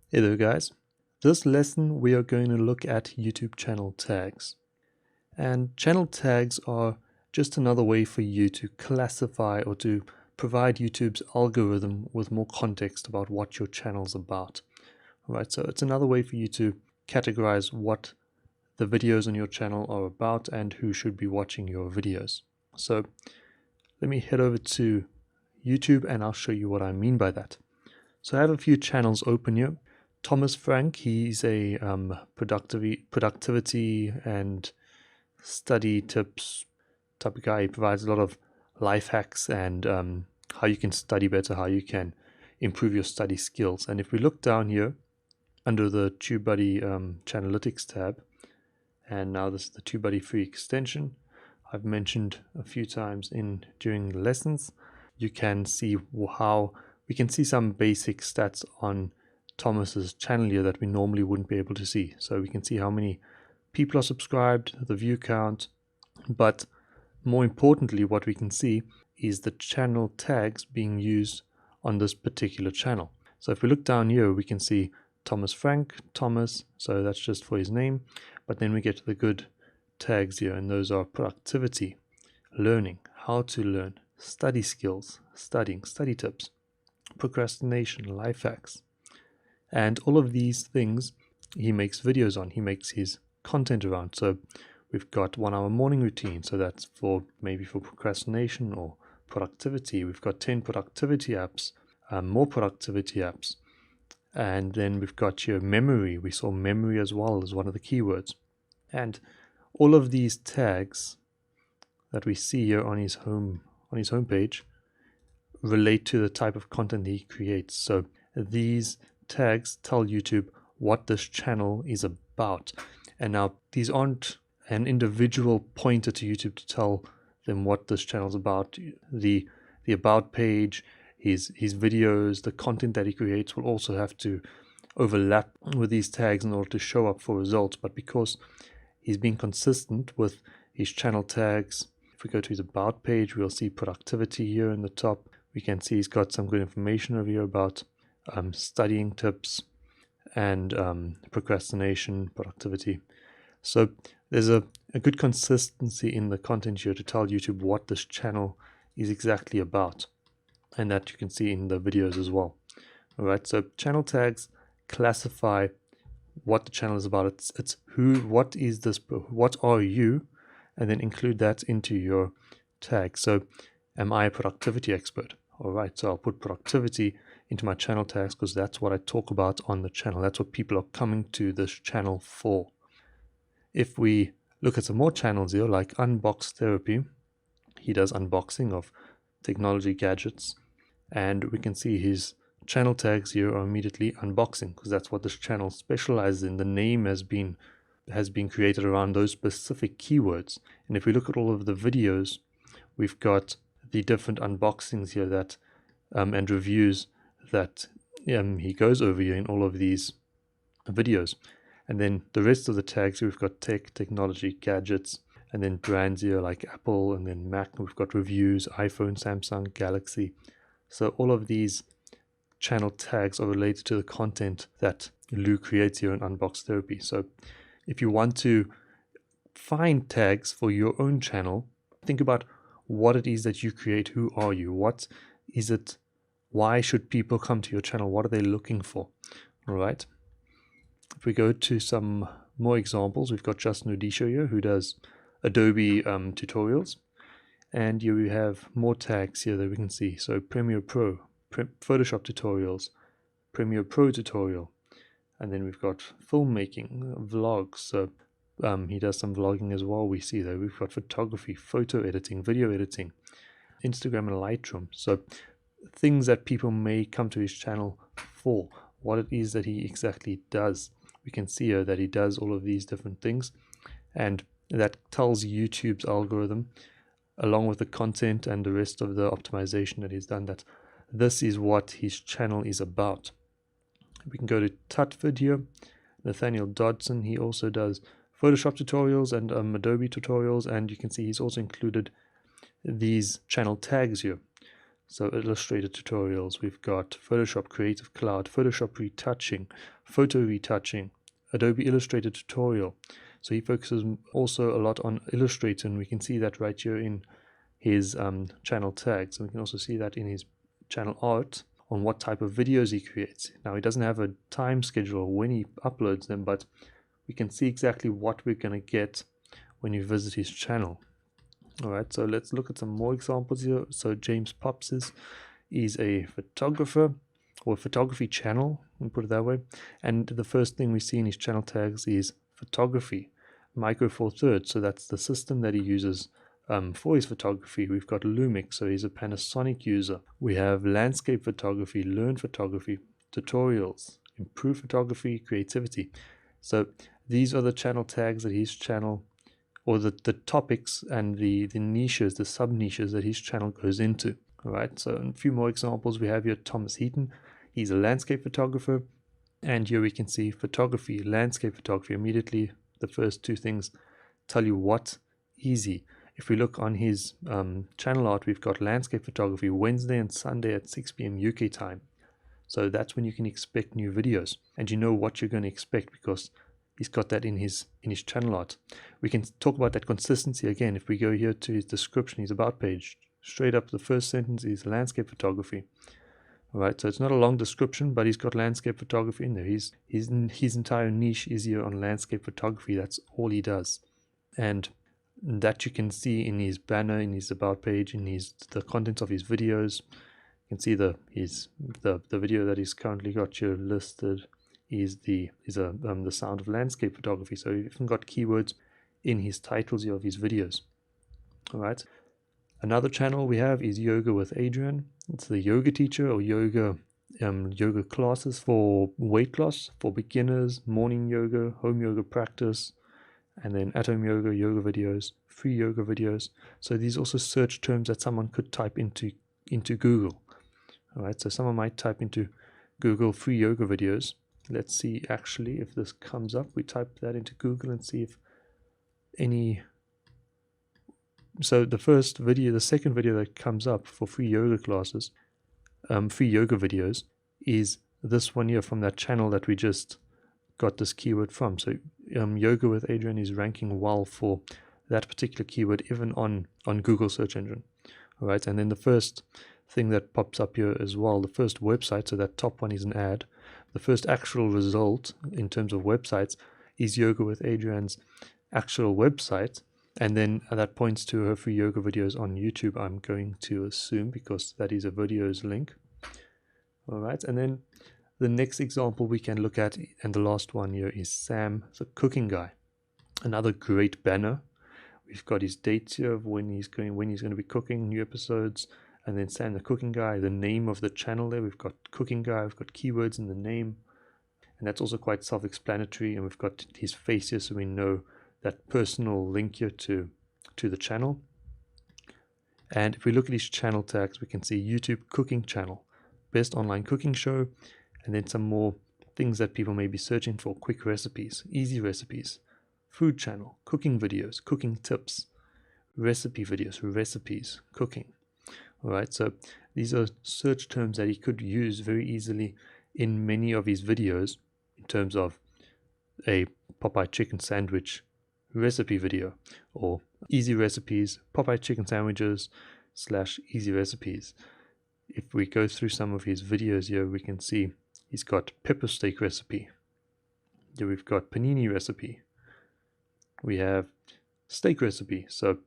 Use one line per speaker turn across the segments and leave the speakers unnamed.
Hey there guys, this lesson we are going to look at YouTube channel tags. And channel tags are just another way for you to classify or to provide YouTube's algorithm with more context about what your channel's about. Alright, so it's another way for you to categorize what the videos on your channel are about and who should be watching your videos. So let me head over to YouTube and I'll show you what I mean by that. So I have a few channels open here. Thomas Frank, he's a productivity and study tips type of guy. He provides a lot of life hacks and how you can study better, how you can improve your study skills. And if we look down here under the TubeBuddy Channelytics tab, and now this is the TubeBuddy free extension I've mentioned a few times during the lessons, you can see how we can see some basic stats on Thomas's channel here that we normally wouldn't be able to see. So we can see how many people are subscribed, the view count, but more importantly what we can see is the channel tags being used on this particular channel. So if we look down here we can see Thomas Frank, Thomas, so that's just for his name, but then we get to the good tags here, and those are productivity, learning, how to learn, study skills, studying, study tips, procrastination, life hacks. And all of these things he makes videos on, he makes his content around. So we've got 1 hour morning routine, so that's for maybe for procrastination or productivity. We've got 10 productivity apps, more productivity apps. And then we've got here memory. We saw memory as well as one of the keywords. And all of these tags that we see here on his homepage relate to the type of content he creates. So these tags tell YouTube what this channel is about. And now these aren't an individual pointer to YouTube to tell them what this channel is about. The about page, his videos, the content that he creates will also have to overlap with these tags in order to show up for results. But because he's being consistent with his channel tags, if we go to his about page, we'll see productivity here in the top. We can see he's got some good information over here about studying tips and procrastination, productivity. So there's a good consistency in the content here to tell YouTube what this channel is exactly about, and that you can see in the videos as well. Alright, so channel tags classify what the channel is about. It's who, what is this, what are you, and then include that into your tag. So am I a productivity expert? Alright, so I'll put productivity into my channel tags because that's what I talk about on the channel. That's what people are coming to this channel for. If we look at some more channels here, like Unbox Therapy, he does unboxing of technology gadgets, and we can see his channel tags here are immediately unboxing because that's what this channel specializes in. The name has been created around those specific keywords. And if we look at all of the videos, we've got the different unboxings here that and reviews that he goes over here in all of these videos. And then the rest of the tags, we've got tech, technology, gadgets, and then brands here like Apple, and then Mac. We've got reviews, iPhone, Samsung, Galaxy. So all of these channel tags are related to the content that Lou creates here in Unbox Therapy. So if you want to find tags for your own channel, think about what it is that you create. Who are you? What is it? Why should people come to your channel? What are they looking for? All right. If we go to some more examples, we've got Justin Odisho here who does Adobe tutorials. And here we have more tags here that we can see. So Premiere Pro, Photoshop tutorials, Premiere Pro tutorial. And then we've got filmmaking, vlogs. So he does some vlogging as well. We see that we've got photography, photo editing, video editing, Instagram and Lightroom. So things that people may come to his channel for, what it is that he exactly does. We can see here that he does all of these different things, and that tells YouTube's algorithm, along with the content and the rest of the optimization that he's done, that this is what his channel is about. We can go to Tutvid here, Nathaniel Dodson. He also does Photoshop tutorials and Adobe tutorials, and you can see he's also included these channel tags here. So Illustrator tutorials, we've got Photoshop Creative Cloud, Photoshop retouching, photo retouching, Adobe Illustrator tutorial. So he focuses also a lot on Illustrator, and we can see that right here in his channel tags. And we can also see that in his channel art on what type of videos he creates. Now he doesn't have a time schedule when he uploads them, but we can see exactly what we're going to get when you visit his channel. Alright, so let's look at some more examples here. So James Pops is a photographer, or a photography channel, we'll put it that way. And the first thing we see in his channel tags is photography, Micro Four Thirds. So that's the system that he uses for his photography. We've got Lumix, so he's a Panasonic user. We have landscape photography, learn photography, tutorials, improve photography, creativity. So these are the channel tags that his channel, or the topics and the niches, the sub niches that his channel goes into. All right, so a few more examples we have here. Thomas Heaton, he's a landscape photographer, and here we can see photography, landscape photography. Immediately the first two things tell you what, easy. If we look on his channel art, we've got landscape photography Wednesday and Sunday at 6 p.m. UK time. So that's when you can expect new videos, and you know what you're going to expect because he's got that in his channel art. We can talk about that consistency again. If we go here to his description, his about page, straight up the first sentence is landscape photography. All right, so it's not a long description, but he's got landscape photography in there. His entire niche is here on landscape photography. That's all he does, and that you can see in his banner, in his about page, in the contents of his videos. You can see the video that he's currently got here listed is the sound of landscape photography. So you've even got keywords in his titles here of his videos. All right. Another channel we have is Yoga with Adrian. It's the yoga teacher, or yoga classes for weight loss, for beginners, morning yoga, home yoga practice, and then at-home yoga videos, free yoga videos. So these are also search terms that someone could type into Google. All right, so someone might type into Google free yoga videos. Let's see actually if this comes up. We type that into Google and see if any. So the second video that comes up for free yoga classes, free yoga videos, is this one here from that channel that we just got this keyword from. So Yoga with Adrian is ranking well for that particular keyword, even on Google search engine. All right, and then the first thing that pops up here as well, the first website, so that top one is an ad. The first actual result in terms of websites is Yoga with Adrian's actual website, and then that points to her free yoga videos on YouTube, I'm going to assume, because that is a videos link. All right, and then the next example we can look at, and the last one here, is Sam, the cooking guy. Another great banner. We've got his dates here of when he's going to be cooking, new episodes, and then Sam the cooking guy, the name of the channel there. We've got cooking guy, we've got keywords in the name, and that's also quite self-explanatory. And we've got his face here, so we know that personal link here to the channel. And if we look at his channel tags, we can see YouTube cooking channel, best online cooking show, and then some more things that people may be searching for: quick recipes, easy recipes, food channel, cooking videos, cooking tips, recipe videos, recipes, cooking. All right, so these are search terms that he could use very easily in many of his videos, in terms of a Popeye chicken sandwich recipe video, or easy recipes, Popeye chicken sandwiches / easy recipes. If we go through some of his videos here, we can see he's got pepper steak recipe. Here we've got panini recipe. We have steak recipe. So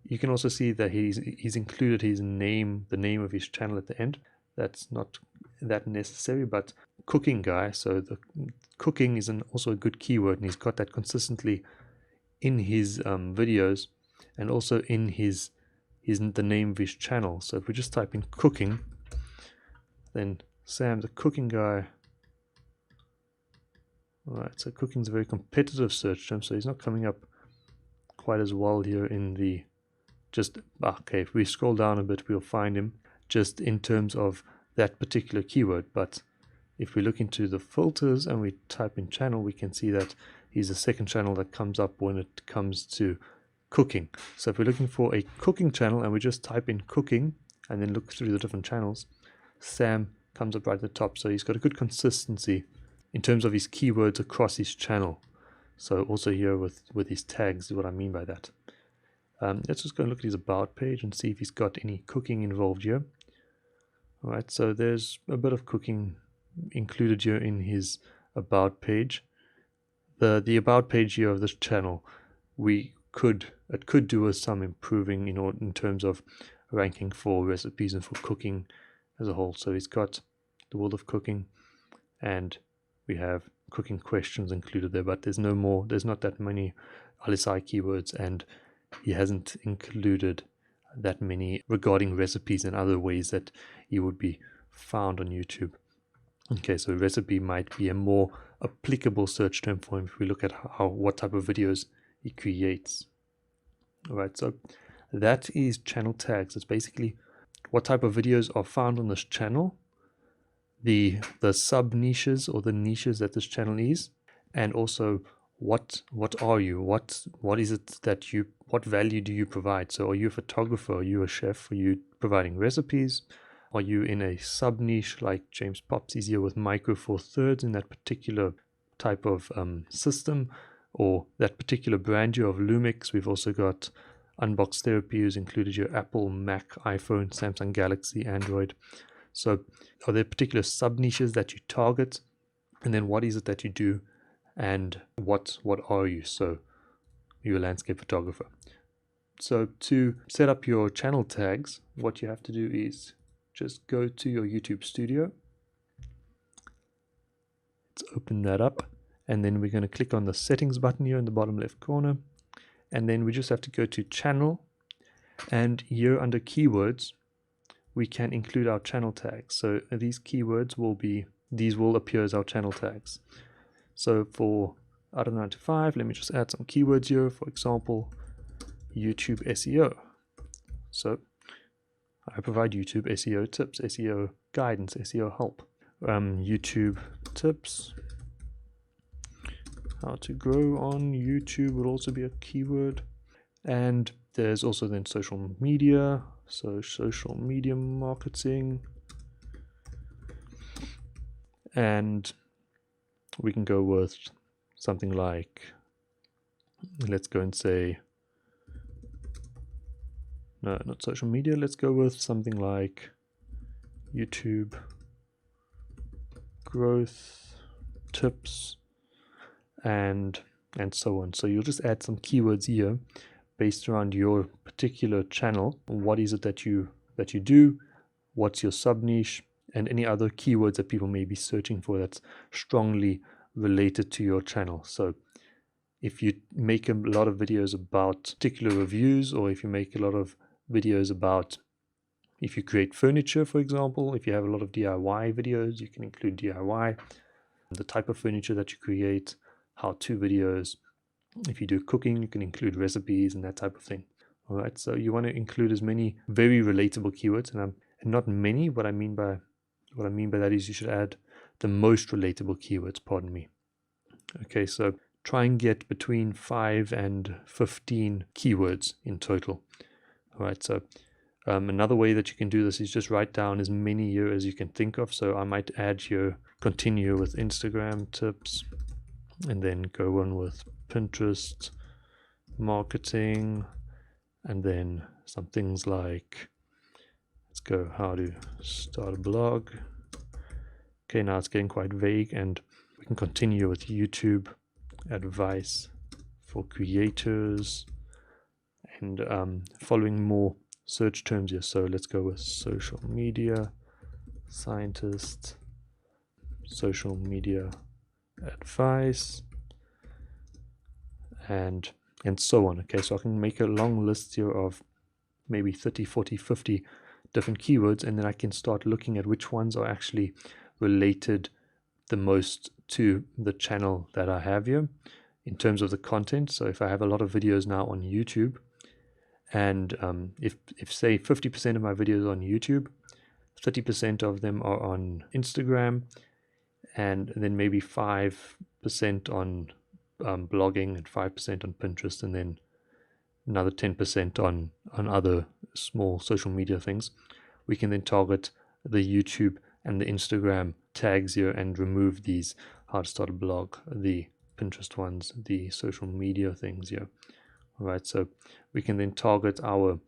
you can also see that he's included his name, the name of his channel at the end. That's not that necessary, but cooking guy. So the cooking is also a good keyword, and he's got that consistently in his videos, and also in the name of his channel. So if we just type in cooking, then Sam the cooking guy. Alright, so cooking is a very competitive search term, so he's not coming up quite as well here in the okay, if we scroll down a bit, we'll find him just in terms of that particular keyword. But if we look into the filters and we type in channel, we can see that he's the second channel that comes up when it comes to cooking. So if we're looking for a cooking channel and we just type in cooking and then look through the different channels, Sam comes up right at the top. So he's got a good consistency in terms of his keywords across his channel. So also here with his tags is what I mean by that. Let's just go and look at his about page and see if he's got any cooking involved here. Alright, so there's a bit of cooking included here in his about page. The about page here of this channel, it could do with some improving in terms of ranking for recipes and for cooking as a whole. So he's got the world of cooking, and we have cooking questions included there, but there's not that many LSI keywords, and he hasn't included that many regarding recipes and other ways that he would be found on YouTube. Okay, so recipe might be a more applicable search term for him if we look at what type of videos he creates. Alright, so that is channel tags. It's basically what type of videos are found on this channel, the sub niches or the niches that this channel is, and also what are you, what is it that what value do you provide? So are you a photographer, are you a chef, are you providing recipes, are you in a sub niche like James Pops is here with Micro Four Thirds in that particular type of system, or that particular brand here of Lumix? We've also got Unbox Therapy, who's included your Apple, Mac, iPhone, Samsung Galaxy, Android. So are there particular sub niches that you target, and then what is it that you do, and what are you? So you're a landscape photographer. So to set up your channel tags, what you have to do is just go to your YouTube Studio. Let's open that up, and then we're going to click on the settings button here in the bottom left corner, and then we just have to go to channel, and here under keywords we can include our channel tags. So these keywords will appear as our channel tags. So for out of 9 to 5, let me just add some keywords here. For example, YouTube SEO. So I provide YouTube SEO tips, SEO guidance, SEO help. YouTube tips, how to grow on YouTube would also be a keyword. And there's also then social media, so social media marketing. And we can go with something like, let's go and say, no, not social media, let's go with something like YouTube growth tips and so on. So you'll just add some keywords here based around your particular channel. What is it that you do? What's your sub niche? And any other keywords that people may be searching for that's strongly related to your channel. So if you make a lot of videos about particular reviews, or if you make a lot of videos about, if you create furniture, for example, if you have a lot of DIY videos, you can include DIY, the type of furniture that you create, how-to videos. If you do cooking, you can include recipes and that type of thing. All right, so you want to include as many very relatable keywords, and not many. What I mean by that is you should add the most relatable keywords, pardon me. Okay, so try and get between 5 and 15 keywords in total. All right, so another way that you can do this is just write down as many here as you can think of. So I might add here, continue with Instagram tips, and then go on with Pinterest marketing, and then some things like, let's go, how to start a blog. Okay, now it's getting quite vague, and we can continue with YouTube advice for creators, and following more search terms here. So let's go with social media scientist, social media advice, and so on. Okay, so I can make a long list here of maybe 30, 40, 50 different keywords, and then I can start looking at which ones are actually related the most to the channel that I have here in terms of the content. So if I have a lot of videos now on YouTube, and if say 50% of my videos are on YouTube, 30% of them are on Instagram, and then maybe 5% on blogging, and 5% on Pinterest, and then another 10% on other small social media things. we can then target the YouTube and the Instagram tags here and remove these how to start a blog, the Pinterest ones, the social media things here. All right, so we can then target our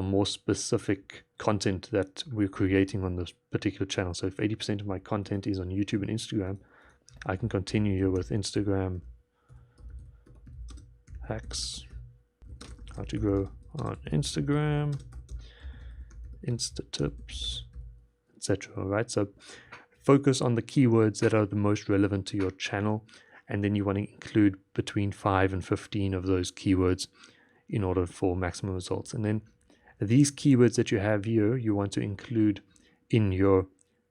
more specific content that we're creating on this particular channel. So if 80% of my content is on YouTube and Instagram, I can continue here with Instagram hacks, how to grow on Instagram, Insta tips, etc. All right, so focus on the keywords that are the most relevant to your channel, and then you want to include between 5 and 15 of those keywords in order for maximum results. And then these keywords that you have here, you want to include in your,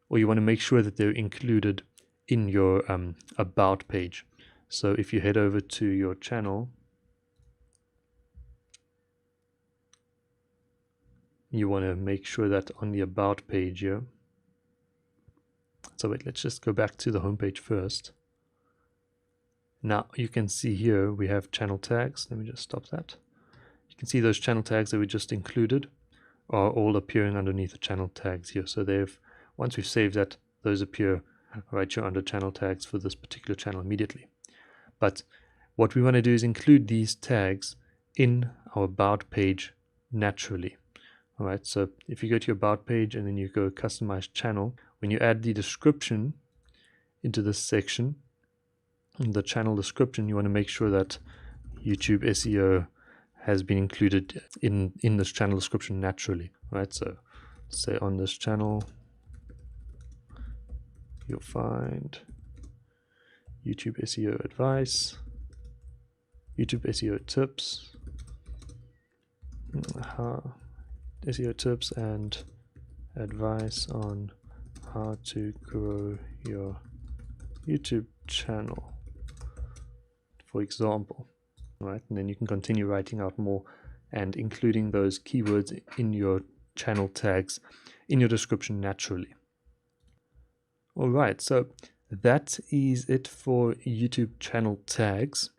or you want to make sure that they're included in your about page. So if you head over to your channel, you want to make sure that on the about page here. So wait, let's just go back to the home page first. Now you can see here we have channel tags. Let me just stop that. You can see those channel tags that we just included are all appearing underneath the channel tags here. So once we've saved that, those appear right here under channel tags for this particular channel immediately. But what we want to do is include these tags in our about page naturally. All right, so if you go to your about page and then you go customize channel, when you add the description into this section, in the channel description, you want to make sure that YouTube SEO has been included in this channel description naturally. Right, so say on this channel you'll find YouTube SEO advice, YouTube SEO tips, SEO tips and advice on how to grow your YouTube channel, for example. Right, and then you can continue writing out more and including those keywords in your channel tags in your description naturally. All right, so that is it for YouTube channel tags,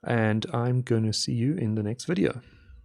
and I'm going to see you in the next video.